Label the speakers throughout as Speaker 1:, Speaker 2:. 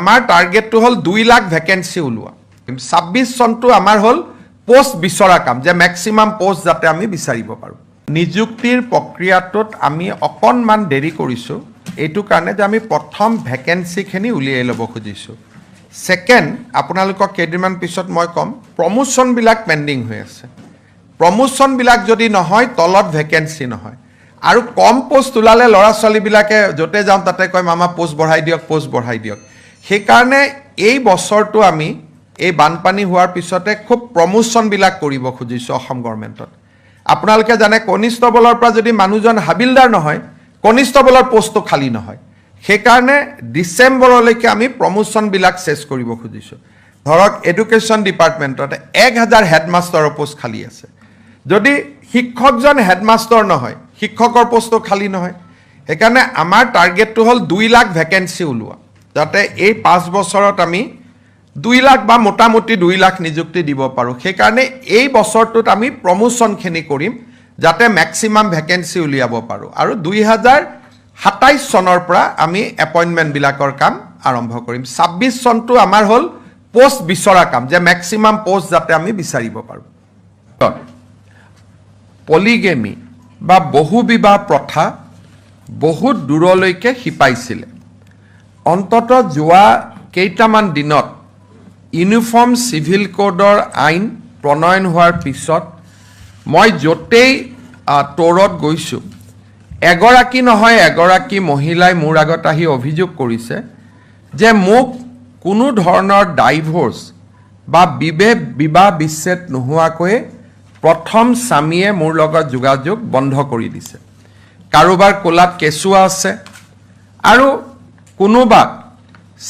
Speaker 1: আমাৰ টাৰ্গেটটো হ'ল 2 লাখ ভেকেন্সি ওলোৱা 26 চনটো আমাৰ হ'ল পোষ্ট বিচৰা কাম যে ম্যাক্সিমাম পোষ্ট যাতে আমি বিচাৰিব পাৰোঁ নিযুক্তিৰ প্ৰক্ৰিয়াটোত আমি অকণমান দেৰি কৰিছোঁ এইটো কাৰণে যে আমি প্ৰথম ভেকেন্সিখিনি উলিয়াই ল'ব খুজিছোঁ সেকেন্ড আপোনালোকক কেইদিনমান পিছত মই ক'ম প্ৰমোশ্যনবিলাক পেণ্ডিং হৈ আছে প্ৰমোশ্যনবিলাক যদি নহয় তলত ভেকেন্সি নহয় আৰু কম পোষ্ট ওলালে ল'ৰা ছোৱালীবিলাকে য'তে যাওঁ তাতে কয় মামা পোষ্ট বঢ়াই দিয়ক সেইকাৰণে এই বছৰটো আমি এই বানপানী হোৱাৰ পিছতে খুব প্ৰমোশ্যনবিলাক কৰিব খুজিছোঁ অসম গভৰ্ণমেণ্টত আপোনালোকে জানে কনিষ্টবলৰ পৰা যদি মানুহজন হাবিলদাৰ নহয় কনিষ্টবলৰ পোষ্টটো খালী নহয় সেইকাৰণে ডিচেম্বৰলৈকে আমি প্ৰমোশ্যনবিলাক চেছ কৰিব খুজিছোঁ ধৰক এডুকেশ্যন ডিপাৰ্টমেণ্টত 1000 হেডমাষ্টাৰৰ পোষ্ট খালী আছে যদি শিক্ষকজন হেডমাষ্টাৰ নহয় শিক্ষকৰ পোষ্টটো খালী নহয় সেইকাৰণে আমাৰ টাৰ্গেটটো হ'ল 2 লাখ ভেকেন্সি ওলোৱা যাতে এই 5 বছৰত আমি 2 লাখ বা মোটামুটি 2 লাখ নিযুক্তি দিব পাৰোঁ সেইকাৰণে এই বছৰটোত আমি প্ৰমোশ্যনখিনি কৰিম যাতে ম্যাক্সিমাম ভেকেন্সি উলিয়াব পাৰোঁ আৰু 2027 চনৰ পৰা আমি এপইণ্টমেণ্টবিলাকৰ কাম আৰম্ভ কৰিম 26 চনটো আমাৰ হ'ল পোষ্ট বিচৰা কাম যে ম্যাক্সিমাম পোষ্ট যাতে আমি বিচাৰিব পাৰোঁ পলিগেমি বা বহুবিবাহ প্ৰথা বহুত দূৰলৈকে শিপাইছিলে অন্ততঃ যোৱা কেইটামান দিনত ইউনিফৰ্ম সিভিল কোডৰ আইন প্ৰণয়ন হোৱাৰ পিছত মই য'তেই তোৰত গৈছোঁ এগৰাকী নহয় এগৰাকী মহিলাই মোৰ আগত আহি অভিযোগ কৰিছে যে মোক কোনো ধৰণৰ ডাইভোৰ্স বা বিবাহ বিচ্ছেদ নোহোৱাকৈ প্ৰথম স্বামীয়ে মোৰ লগত যোগাযোগ বন্ধ কৰি দিছে কাৰোবাৰ কোলাত কেঁচুৱা আছে আৰু কোনোবা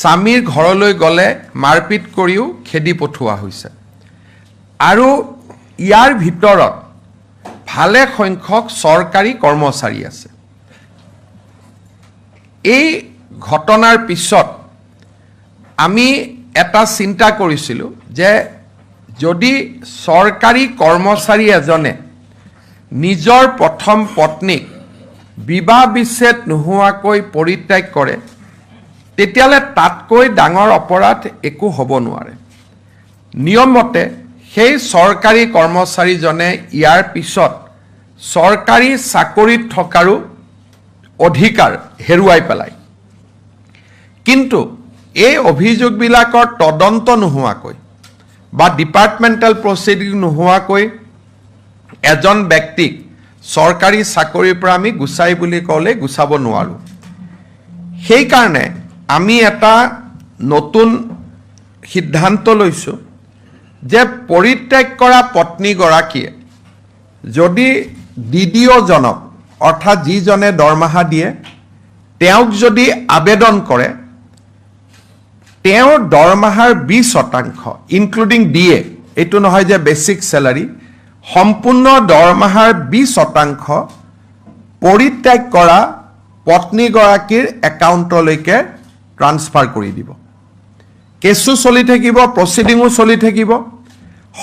Speaker 1: স্বামীৰ ঘৰলৈ গ'লে মাৰপিট কৰিও খেদি পঠোৱা হৈছে আৰু ইয়াৰ ভিতৰত ভালে সংখ্যক চৰকাৰী কৰ্মচাৰী আছে এই ঘটনাৰ পিছত আমি এটা চিন্তা কৰিছিলোঁ যে যদি চৰকাৰী কৰ্মচাৰী এজনে নিজৰ প্ৰথম পত্নীক বিবাহ বিচ্ছেদ নোহোৱাকৈ পৰিত্যাগ কৰে তেতিয়ালে তাতকৈ ডাঙৰ অপৰাধ একো হ'ব নোৱাৰে নিয়মমতে সেই চৰকাৰী কৰ্মচাৰীজনে ইয়াৰ পিছত চৰকাৰী চাকৰিত থকাৰো অধিকাৰ হেৰুৱাই পেলায় কিন্তু এই অভিযোগবিলাকৰ তদন্ত নোহোৱাকৈ বা ডিপাৰ্টমেণ্টেল প্ৰচিডিং নোহোৱাকৈ এজন ব্যক্তিক চৰকাৰী চাকৰিৰ পৰা আমি গুচাই বুলি ক'লে গুচাব নোৱাৰোঁ সেইকাৰণে আমি এটা নতুন সিদ্ধান্ত লৈছোঁ যে পৰিত্যাগ কৰা পত্নীগৰাকীয়ে যদি DDO-জনক অৰ্থাৎ যিজনে দৰমহা দিয়ে তেওঁক যদি আবেদন কৰে তেওঁৰ দৰমহাৰ 20% ইনক্লুডিং DA এইটো নহয় যে বেছিক স্যালাৰি সম্পূৰ্ণ দৰমহাৰ 20% পৰিত্যাগ কৰা পত্নীগৰাকীৰ একাউণ্টলৈকে ট্ৰান্সফাৰ কৰি দিব কেছু চলি থাকিব প্ৰচিডিংও চলি থাকিব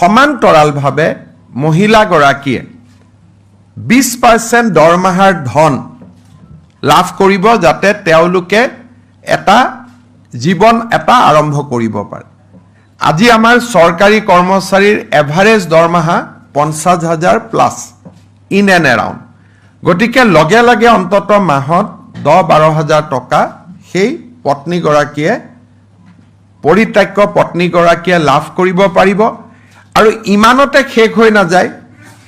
Speaker 1: সমান্তৰালভাৱে মহিলাগৰাকীয়ে 20% দৰমহাৰ ধন লাভ কৰিব যাতে তেওঁলোকে এটা জীৱন এটা আৰম্ভ কৰিব পাৰে আজি আমাৰ চৰকাৰী কৰ্মচাৰীৰ এভাৰেজ দৰমহা 50,000 প্লাস ইন এণ্ড এৰাউণ্ড গতিকে লগে লগে অন্তত মাহত 10-12,000 টকা সেই পত্নীগৰাকীয়ে পৰিত্যাগ পত্নীগৰাকীয়ে লাভ কৰিব পাৰিব আৰু ইমানতে শেষ হৈ নাযায়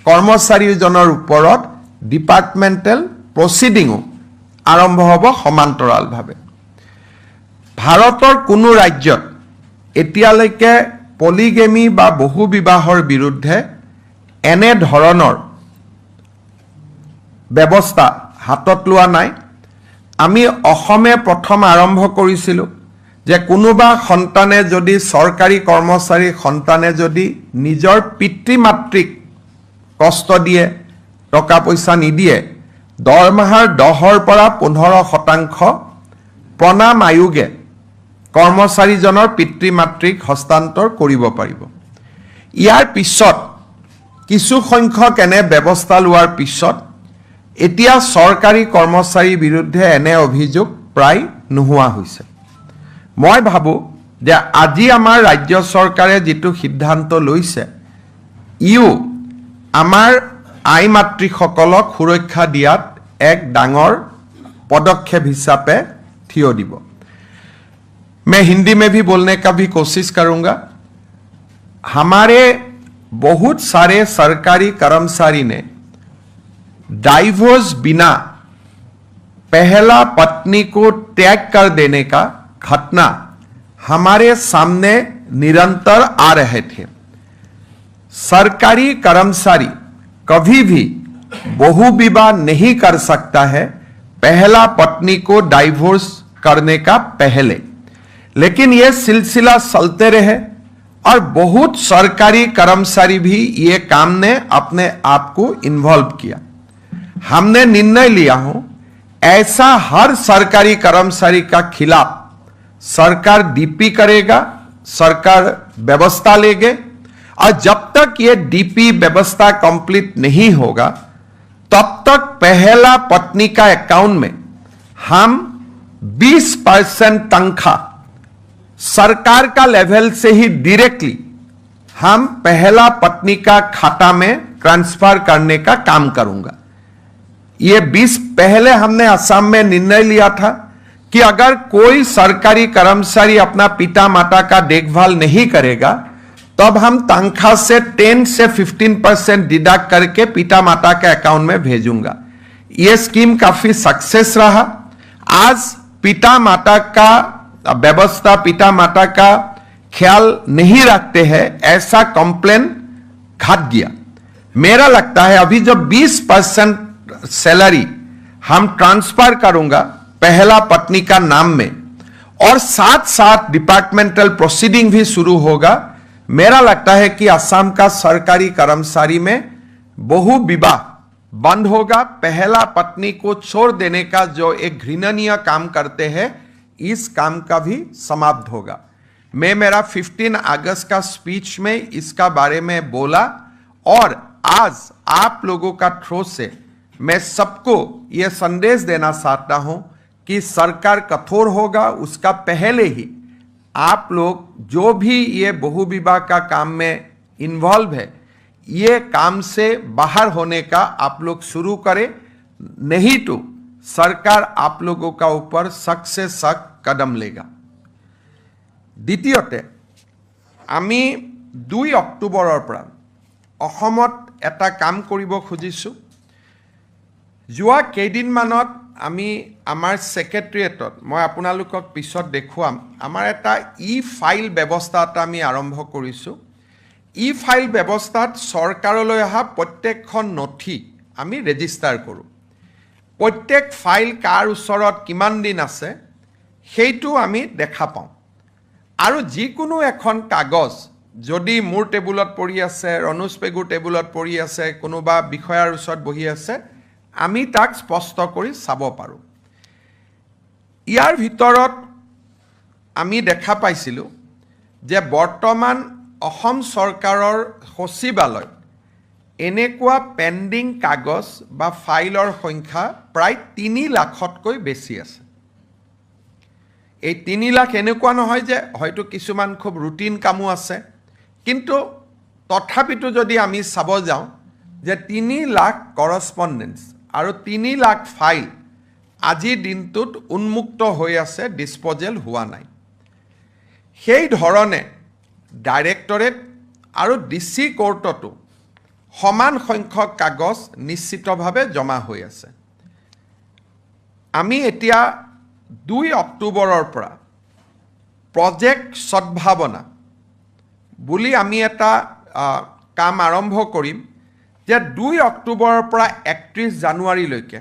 Speaker 1: কৰ্মচাৰীজনৰ ওপৰত ডিপাৰ্টমেণ্টেল প্ৰচিডিংও আৰম্ভ হ'ব সমান্তৰালভাৱে ভাৰতৰ কোনো ৰাজ্যত এতিয়ালৈকে পলিগেমি বা বহুবিবাহৰ বিৰুদ্ধে এনে ধৰণৰ ব্যৱস্থা হাতত লোৱা নাই আমি অসমে প্ৰথম আৰম্ভ কৰিছিলোঁ যে কোনোবা সন্তানে যদি চৰকাৰী কৰ্মচাৰী সন্তানে যদি নিজৰ পিতৃ মাতৃক কষ্ট দিয়ে টকা পইচা নিদিয়ে দৰমহাৰ 10ৰ পৰা 15% প্ৰণাম আয়োগে কৰ্মচাৰীজনৰ পিতৃ মাতৃক হস্তান্তৰ কৰিব পাৰিব ইয়াৰ পিছত কিছু সংখ্যক এনে ব্যৱস্থা লোৱাৰ পিছত এতিয়া চৰকাৰী কৰ্মচাৰীৰ বিৰুদ্ধে এনে অভিযোগ প্ৰায় নোহোৱা হৈছে মই ভাবোঁ যে আজি আমাৰ ৰাজ্য চৰকাৰে যিটো সিদ্ধান্ত লৈছে ইও আমাৰ আই মাতৃসকলক সুৰক্ষা দিয়াত এক ডাঙৰ पदक्षेप हिसाबे थियो दिबो। मैं हिंदी में भी बोलने का भी कोशिश करूंगा। हमारे बहुत सारे सरकारी कर्मचारी ने डाइवोर्स बिना पहला पत्नी को त्याग कर देने का घटना हमारे सामने निरंतर आ रहे थे। सरकारी कर्मचारी कभी भी बहु विवाह नहीं कर सकता है पहला पत्नी को डाइवोर्स करने का पहले, लेकिन यह सिलसिला चलते रहे और बहुत सरकारी कर्मचारी भी ये काम ने अपने आप को इन्वॉल्व किया। हमने निर्णय लिया हो ऐसा हर सरकारी कर्मचारी का खिलाफ सरकार डीपी करेगा, सरकार व्यवस्था लेगे और जब तक ये डीपी व्यवस्था कंप्लीट नहीं होगा तब तक पहला पत्नी का अकाउंट में हम 20% तनख्वाह सरकार का लेवल से ही डायरेक्टली हम पहला पत्नी का खाता में ट्रांसफर करने का काम करूंगा। ये 20 पहले हमने असम में निर्णय लिया था कि अगर कोई सरकारी कर्मचारी अपना पिता माता का देखभाल नहीं करेगा तब हम तनख्वाह से 10 से 15% डिडक्ट करके पिता माता के अकाउंट में भेजूंगा। यह स्कीम काफी सक्सेस रहा। आज पिता माता का व्यवस्था, पिता माता का ख्याल नहीं रखते हैं ऐसा कंप्लेन घट गया। मेरा लगता है अभी जो 20% सैलरी हम ट्रांसफर करूंगा पहला पत्नी का नाम में और साथ साथ डिपार्टमेंटल प्रोसीडिंग भी शुरू होगा, मेरा लगता है कि असम का सरकारी कर्मचारी में बहु विवाह बंद होगा। पहला पत्नी को छोड़ देने का जो एक घृणनीय काम करते हैं इस काम का भी समाप्त होगा। मैं मेरा 15 अगस्त का स्पीच में इसका बारे में बोला और आज आप लोगों का थ्रू से मैं सबको यह संदेश देना चाहता हूं कि सरकार कठोर होगा। उसका पहले ही आप लोग जो भी ये बहु विवाह का काम में इन्वॉल्व है ये काम से बाहर होने का आप लोग शुरू करें, नहीं तो सरकार आप लोगों का ऊपर सख्त से सख्त कदम लेगा। द्वितीयते आमी 2 अक्टोबৰৰ পৰা অসমত এটা কাম কৰিব খুজিছোঁ। যোৱা কেইদিনমানত আমি আমাৰ সেক্ৰেটাৰিয়েটত মই আপোনালোকক পিছত দেখুৱাম আমাৰ এটা ই-ফাইল ব্যৱস্থা এটা আমি আৰম্ভ কৰিছোঁ। ই-ফাইল ব্যৱস্থাত চৰকাৰলৈ অহা প্ৰত্যেকখন নথি আমি ৰেজিষ্টাৰ কৰোঁ। প্ৰত্যেক ফাইল কাৰ ওচৰত কিমান দিন আছে সেইটো আমি দেখা পাওঁ আৰু যিকোনো এখন কাগজ যদি মোৰ টেবুলত পৰি আছে, ৰণুজ পেগুৰ টেবুলত পৰি আছে, কোনোবা বিষয়াৰ ওচৰত বহি আছে আমি তাক স্পষ্ট কৰি চাব পাৰোঁ। ইয়াৰ ভিতৰত আমি দেখা পাইছিলোঁ যে বৰ্তমান অসম চৰকাৰৰ সচিবালয়ত এনেকুৱা পেণ্ডিং কাগজ বা ফাইলৰ সংখ্যা প্ৰায় 3 লাখতকৈ বেছি আছে। এই 3 লাখ এনেকুৱা নহয় যে হয়তো কিছুমান খুব ৰুটিন কামো আছে, কিন্তু তথাপিতো যদি আমি চাব যাওঁ যে 3 লাখ কৰস্পণ্ডেন্স আৰু 3 লাখ ফাইল আজিৰ দিনটোত উন্মুক্ত হৈ আছে, ডিছপ'জেল হোৱা নাই। সেই ধৰণে ডাইৰেক্টৰেট আৰু ডিচি কোৰ্টতো সমান সংখ্যক কাগজ নিশ্চিতভাৱে জমা হৈ আছে। আমি এতিয়া 2 অক্টোবৰৰ পৰা প্ৰজেক্ট সদ্ভাৱনা বুলি আমি এটা কাম আৰম্ভ কৰিম যে 2 অক্টোবৰৰ পৰা 31 জানুৱাৰীলৈকে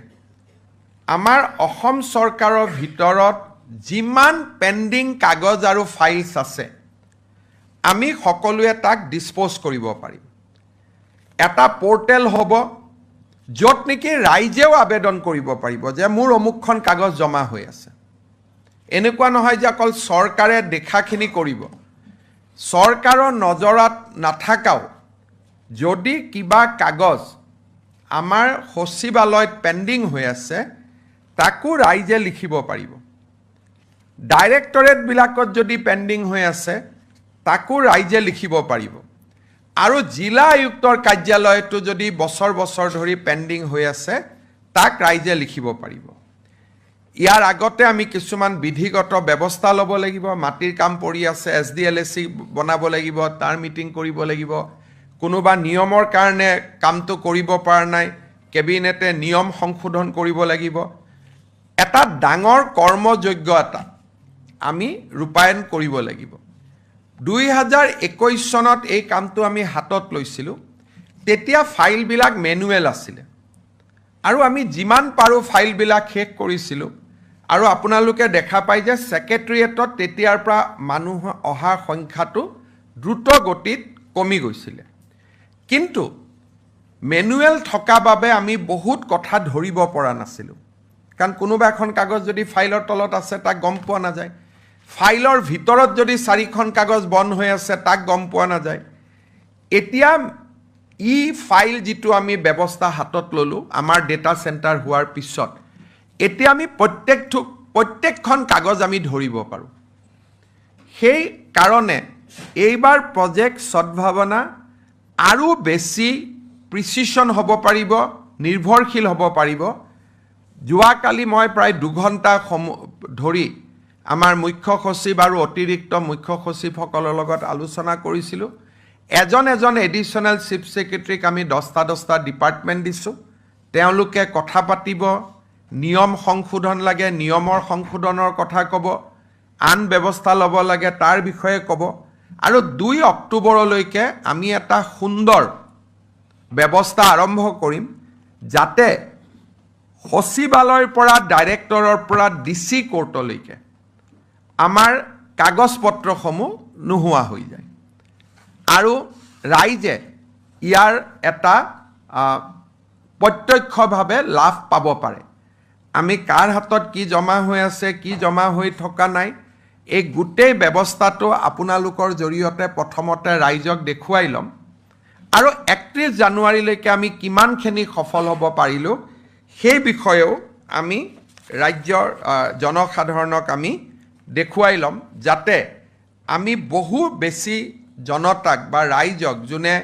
Speaker 1: আমাৰ অসম চৰকাৰৰ ভিতৰত যিমান পেণ্ডিং কাগজ আৰু ফাইলছ আছে আমি সকলোৱে তাক ডিছপ'জ কৰিব পাৰিম। এটা পোৰ্টেল হ'ব য'ত নেকি ৰাইজেও আবেদন কৰিব পাৰিব যে মোৰ অমুকখন কাগজ জমা হৈ আছে। এনেকুৱা নহয় যে অকল চৰকাৰে দেখাখিনি কৰিব। চৰকাৰৰ নজৰত নাথাকাও যদি কিবা কাগজ আমাৰ সচিবালয়ত পেণ্ডিং হৈ আছে তাকো ৰাইজে লিখিব পাৰিব। ডাইৰেক্টৰেটবিলাকত যদি পেণ্ডিং হৈ আছে তাকো ৰাইজে লিখিব পাৰিব আৰু জিলা আয়ুক্তৰ কাৰ্যালয়টো যদি বছৰ বছৰ ধৰি পেণ্ডিং হৈ আছে তাক ৰাইজে লিখিব পাৰিব ইয়াৰ আগতে আমি কিছুমান বিধিগত ব্যৱস্থা ল'ব লাগিব মাটিৰ কাম পৰি আছে SDLSC বনাব লাগিব তাৰ মিটিং কৰিব লাগিব কোনোবা নিয়মৰ কাৰণে কামটো কৰিব পৰা নাই কেবিনেটে নিয়ম সংশোধন কৰিব লাগিব এটা ডাঙৰ কৰ্মযোগ্য এটা আমি ৰূপায়ণ কৰিব লাগিব 2021 চনত এই কামটো আমি হাতত লৈছিলোঁ তেতিয়া ফাইলবিলাক মেনুৱেল আছিলে আৰু আমি যিমান পাৰোঁ ফাইলবিলাক শেষ কৰিছিলোঁ আৰু আপোনালোকে দেখা পায় যে সেক্ৰেটাৰিয়েটত তেতিয়াৰ পৰা মানুহ অহাৰ সংখ্যাটো দ্ৰুত গতিত কমি গৈছিলে কিন্তু মেনুৱেল থকা বাবে আমি বহুত কথা ধৰিব পৰা নাছিলোঁ কাৰণ কোনোবা এখন কাগজ যদি ফাইলৰ তলত আছে তাক গম পোৱা নাযায় ফাইলৰ ভিতৰত যদি 4খন কাগজ বন্ধ হৈ আছে তাক গম পোৱা নাযায় এতিয়া ফাইল যিটো আমি ব্যৱস্থা হাতত ললোঁ আমাৰ ডেটা চেণ্টাৰ হোৱাৰ পিছত এতিয়া আমি প্ৰত্যেকখন কাগজ আমি ধৰিব পাৰোঁ সেই কাৰণে এইবাৰ প্ৰজেক্ট সদ্ভাৱনা আৰু বেছি প্ৰিচিছন হ'ব পাৰিব নিৰ্ভৰশীল হ'ব পাৰিব যোৱাকালি মই প্ৰায় 2 ঘণ্টা ধৰি আমাৰ মুখ্য সচিব আৰু অতিৰিক্ত মুখ্য সচিবসকলৰ লগত আলোচনা কৰিছিলোঁ এজন এডিশ্যনেল চিফ সেক্ৰেটাৰীক আমি 10টা ডিপাৰ্টমেণ্ট দিছোঁ তেওঁলোকে কথা পাতিব নিয়ম সংশোধন লাগে নিয়মৰ সংশোধনৰ কথা ক'ব আন ব্যৱস্থা ল'ব লাগে তাৰ বিষয়ে ক'ব আৰু 2 অক্টোবৰলৈকে আমি এটা সুন্দৰ ব্যৱস্থা আৰম্ভ কৰিম যাতে সচিবালয়ৰ পৰা ডাইৰেক্টৰৰ পৰা DC কোৰ্টলৈকে আমাৰ কাগজ পত্ৰসমূহ নোহোৱা হৈ যায় আৰু ৰাইজে ইয়াৰ এটা প্ৰত্যক্ষভাৱে লাভ পাব পাৰে আমি কাৰ হাতত কি জমা হৈ আছে কি জমা হৈ থকা নাই এই গোটেই ব্যৱস্থাটো আপোনালোকৰ জৰিয়তে প্ৰথমতে ৰাইজক দেখুৱাই ল'ম আৰু 31 জানুৱাৰীলৈকে আমি কিমানখিনি সফল হ'ব পাৰিলোঁ সেই বিষয়েও আমি ৰাজ্যৰ জনসাধাৰণক আমি দেখুৱাই ল'ম যাতে আমি বহু বেছি জনতাক বা ৰাইজক যোনে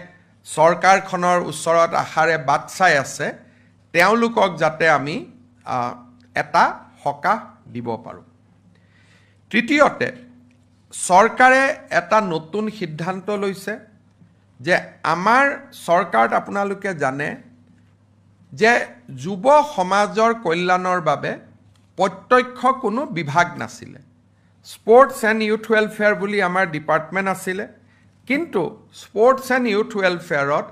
Speaker 1: চৰকাৰখনৰ ওচৰত আশাৰে বাট চাই আছে তেওঁলোকক যাতে আমি এটা সকাহ দিব পাৰোঁ তৃতীয়তে চৰকাৰে এটা নতুন সিদ্ধান্ত লৈছে যে আমাৰ চৰকাৰত আপোনালোকে জানে যে যুৱ সমাজৰ কল্যাণৰ বাবে প্ৰত্যক্ষ কোনো বিভাগ নাছিলে স্পৰ্টছ এণ্ড ইউথ ৱেলফেয়াৰ বুলি আমাৰ ডিপাৰ্টমেণ্ট আছিলে কিন্তু স্পৰ্টছ এণ্ড ইউথ ৱেলফেয়াৰত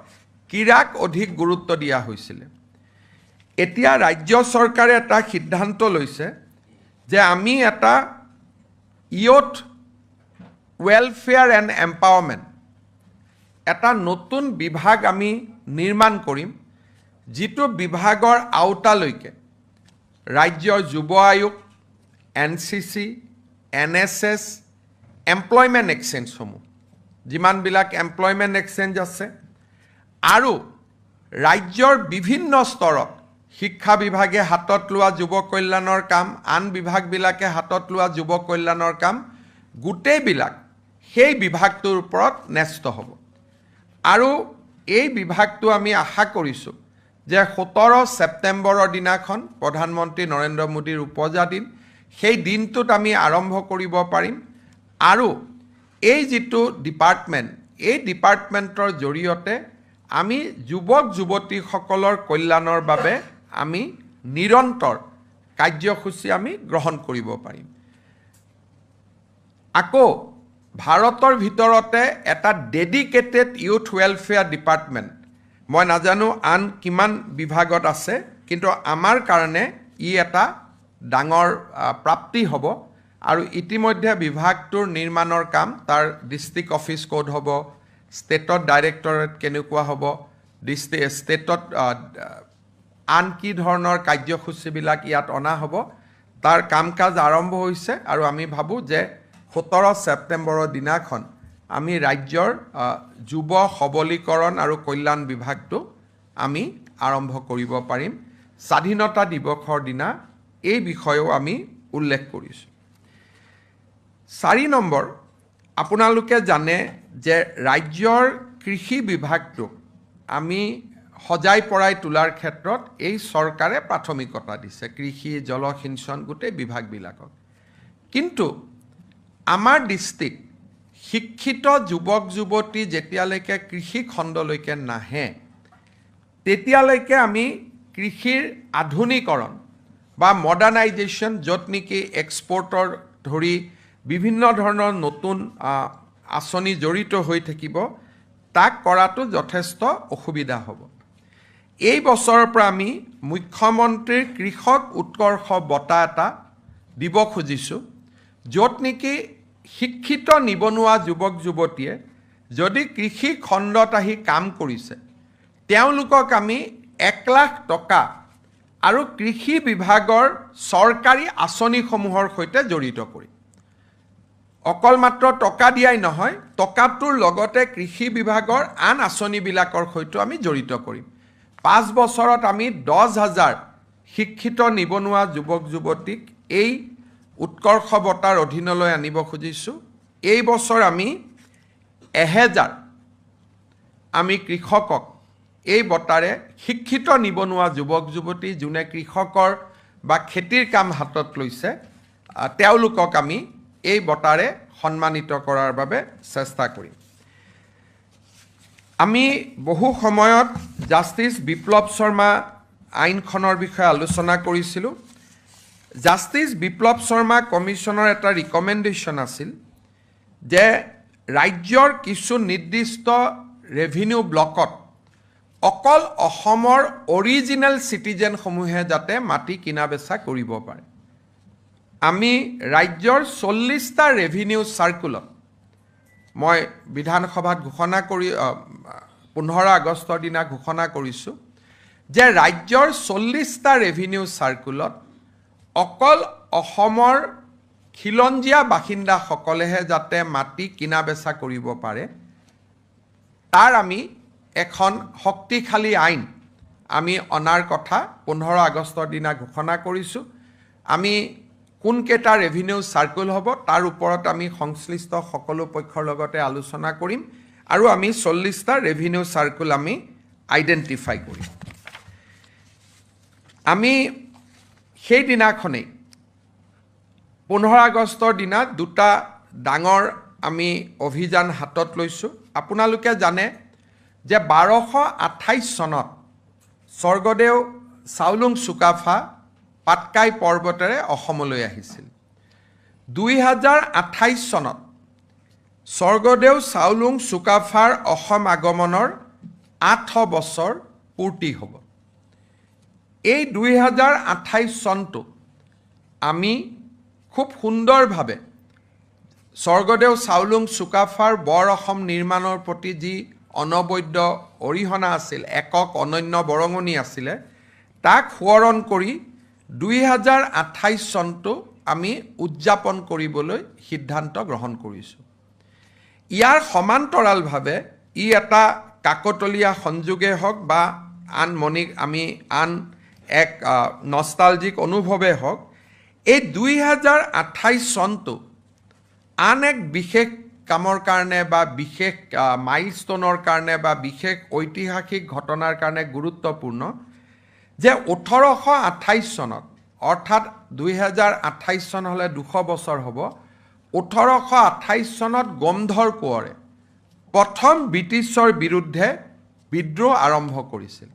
Speaker 1: ক্ৰীড়াক অধিক গুৰুত্ব দিয়া হৈছিলে এতিয়া ৰাজ্য চৰকাৰে এটা সিদ্ধান্ত লৈছে যে আমি এটা ইউথ ৱেলফেয়াৰ এণ্ড এম্পাৱাৰমেণ্ট এটা নতুন বিভাগ আমি নিৰ্মাণ কৰিম যিটো বিভাগৰ আওতালৈকে ৰাজ্যৰ যুৱ আয়োগ NCC NSS এমপ্লয়মেণ্ট এক্সচেঞ্জসমূহ যিমানবিলাক এমপ্লয়মেণ্ট এক্সচেঞ্জ আছে আৰু ৰাজ্যৰ বিভিন্ন স্তৰত শিক্ষা বিভাগে হাতত লোৱা যুৱ কল্যাণৰ কাম আন বিভাগবিলাকে হাতত লোৱা যুৱ কল্যাণৰ কাম গোটেইবিলাক সেই বিভাগটোৰ ওপৰত ন্যস্ত হ'ব আৰু এই বিভাগটো আমি আশা কৰিছোঁ যে 17 ছেপ্টেম্বৰৰ দিনাখন প্ৰধানমন্ত্ৰী নৰেন্দ্ৰ মোদীৰ উপজা দিন সেই দিনটোত আমি আৰম্ভ কৰিব পাৰিম আৰু এই যিটো ডিপাৰ্টমেণ্ট এই ডিপাৰ্টমেণ্টৰ জৰিয়তে আমি যুৱক যুৱতীসকলৰ কল্যাণৰ বাবে আমি নিৰন্তৰ কাৰ্যসূচী আমি গ্ৰহণ কৰিব পাৰিম আকৌ ভাৰতৰ ভিতৰতে এটা ডেডিকেটেড ইউথ ৱেলফেয়াৰ ডিপাৰ্টমেণ্ট মই নাজানো আন কিমান বিভাগত আছে কিন্তু আমাৰ কাৰণে ই এটা ডাঙৰ প্ৰাপ্তি হ'ব আৰু ইতিমধ্যে বিভাগটোৰ নিৰ্মাণৰ কাম তাৰ ডিষ্ট্ৰিক্ট অফিচ ক'ত হ'ব ষ্টেটত ডাইৰেক্টৰেট কেনেকুৱা হ'ব ষ্টেটত আন কি ধৰণৰ কাৰ্যসূচীবিলাক ইয়াত অনা হ'ব তাৰ কাম কাজ আৰম্ভ হৈছে আৰু আমি ভাবোঁ যে 17 ছেপ্টেম্বৰৰ দিনাখন আমি ৰাজ্যৰ যুৱ সবলীকৰণ আৰু কল্যাণ বিভাগটো আমি আৰম্ভ কৰিব পাৰিম স্বাধীনতা দিৱসৰ দিনা এই বিষয়েও আমি উল্লেখ কৰিছোঁ 4 নম্বৰ, আপোনালোকে জানে যে ৰাজ্যৰ কৃষি বিভাগটোক আমি সজাই পৰাই তোলাৰ ক্ষেত্ৰত এই চৰকাৰে প্ৰাথমিকতা দিছে, কৃষি, জলসিঞ্চন গোটেই বিভাগবিলাকক। কিন্তু আমাৰ দৃষ্টিত শিক্ষিত যুৱক যুৱতী যেতিয়ালৈকে কৃষি খণ্ডলৈকে নাহে, তেতিয়ালৈকে আমি কৃষিৰ আধুনিকৰণ বা মডাৰ্ণাইজেশ্যন, য'ত নেকি এক্সপৰ্টৰ ধৰি বিভিন্ন ধৰণৰ নতুন আঁচনি জড়িত হৈ থাকিব, তাক কৰাটো যথেষ্ট অসুবিধা হ'ব। এই বছৰৰ পৰা আমি মুখ্যমন্ত্ৰীৰ কৃষক উৎকৰ্ষ বঁটা এটা দিব খুজিছোঁ, য'ত নেকি শিক্ষিত নিবনুৱা যুৱক যুৱতীয়ে যদি কৃষি খণ্ডত আহি কাম কৰিছে, তেওঁলোকক আমি 1 লাখ টকা আৰু কৃষি বিভাগৰ চৰকাৰী আঁচনিসমূহৰ সৈতে জড়িত কৰিম। অকল মাত্ৰ টকা দিয়াই নহয়, টকাটোৰ লগতে কৃষি বিভাগৰ আন আঁচনিবিলাকৰ সৈতে আমি জড়িত কৰিম। 5 বছৰত আমি 10,000 শিক্ষিত নিবনুৱা যুৱক যুৱতীক এই উৎকৰ্ষ বঁটাৰ অধীনলৈ আনিব খুজিছোঁ। এই বছৰ আমি 1000 আমি কৃষকক এই বঁটাৰে, শিক্ষিত নিবনুৱা যুৱক যুৱতী যোনে কৃষকৰ বা খেতিৰ কাম হাতত লৈছে, তেওঁলোকক আমি এই বঁটাৰে সন্মানিত কৰাৰ বাবে চেষ্টা কৰিম। আমি বহু সময়ত জাষ্টিছ বিপ্লৱ শৰ্মা আইনখনৰ বিষয়ে আলোচনা কৰিছিলোঁ। জাষ্টিছ বিপ্লৱ শৰ্মা কমিশ্যনৰ এটা ৰিকমেণ্ডেশ্যন আছিল যে ৰাজ্যৰ কিছু নিৰ্দিষ্ট ৰেভিনিউ ব্লকত অকল অসমৰ অৰিজিনেল চিটিজেনসমূহে যাতে মাটি কিনা বেচা কৰিব পাৰে। আমি ৰাজ্যৰ 40টা ৰেভিনিউ চাৰ্কুলত, মই বিধানসভাত ঘোষণা কৰি 15 আগষ্টৰ দিনা ঘোষণা কৰিছোঁ যে ৰাজ্যৰ 40টা ৰেভিনিউ চাৰ্কুলত অকল অসমৰ খিলঞ্জীয়া বাসিন্দাসকলেহে যাতে মাটি কিনা বেচা কৰিব পাৰে, তাৰ আমি এখন শক্তিশালী আইন আমি অনাৰ কথা 15 আগষ্টৰ দিনা ঘোষণা কৰিছোঁ। আমি কোনকেইটা ৰেভিনিউ চাৰ্কুল হ'ব তাৰ ওপৰত আমি সংশ্লিষ্ট সকলো পক্ষৰ লগতে আলোচনা কৰিম আৰু আমি 40টা ৰেভিনিউ চাৰ্কুল আমি আইডেণ্টিফাই কৰিম। আমি সেইদিনাখনেই 15 আগষ্টৰ দিনা 2টা ডাঙৰ আমি অভিযান হাতত লৈছোঁ। আপোনালোকে জানে যে 1228 চনত স্বৰ্গদেউ চাওলুং চুকাফা পাটকাই পৰ্বতেৰে অসমলৈ আহিছিল। 2028 চনত স্বৰ্গদেউ চাওলুং চুকাফাৰ অসম আগমনৰ 8 বছৰ পূৰ্তি হ'ব। এই 2028 চনটো আমি খুব সুন্দৰভাৱে স্বৰ্গদেউ চাওলুং চুকাফাৰ বৰ অসম নিৰ্মাণৰ প্ৰতি যি অনবদ্য অৰিহণা আছিল, একক অনন্য বৰঙণি আছিলে, তাক সোঁৱৰণ কৰি 2028 চনটো আমি উদযাপন কৰিবলৈ সিদ্ধান্ত গ্ৰহণ কৰিছোঁ। ইয়াৰ সমান্তৰালভাৱে ই এটা কাকতলীয়া সংযোগে হওক বা আন এক নষ্টালজিক অনুভৱে হওক, এই 2028 চনটো আন এক বিশেষ কামৰ কাৰণে বা বিশেষ মাইলষ্টোনৰ কাৰণে বা বিশেষ ঐতিহাসিক ঘটনাৰ কাৰণে গুৰুত্বপূৰ্ণ যে 1828 চনত, অৰ্থাৎ 2028 চন হ'লে 200 বছৰ হ'ব, 1828 চনত গোমধৰ কোঁৱৰে প্ৰথম ব্ৰিটিছৰ বিৰুদ্ধে বিদ্ৰোহ আৰম্ভ কৰিছিল।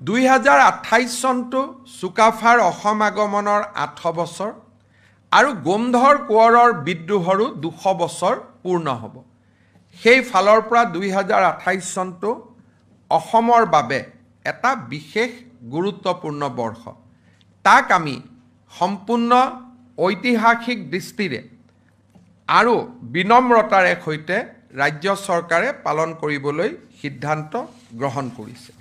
Speaker 1: 2028 চনটো চুকাফাৰ অসম আগমনৰ 8 বছৰ আৰু গোমধৰ কোঁৱৰৰ বিদ্ৰোহৰো 200 বছৰ পূৰ্ণ হ'ব। সেই ফালৰ পৰা 2028 চনটো অসমৰ বাবে এটা বিশেষ গুৰুত্বপূৰ্ণ বৰ্ষ। তাক আমি সম্পূৰ্ণ ঐতিহাসিক দৃষ্টিৰে আৰু বিনম্ৰতাৰে সৈতে ৰাজ্য চৰকাৰে পালন কৰিবলৈ সিদ্ধান্ত গ্ৰহণ কৰিছে।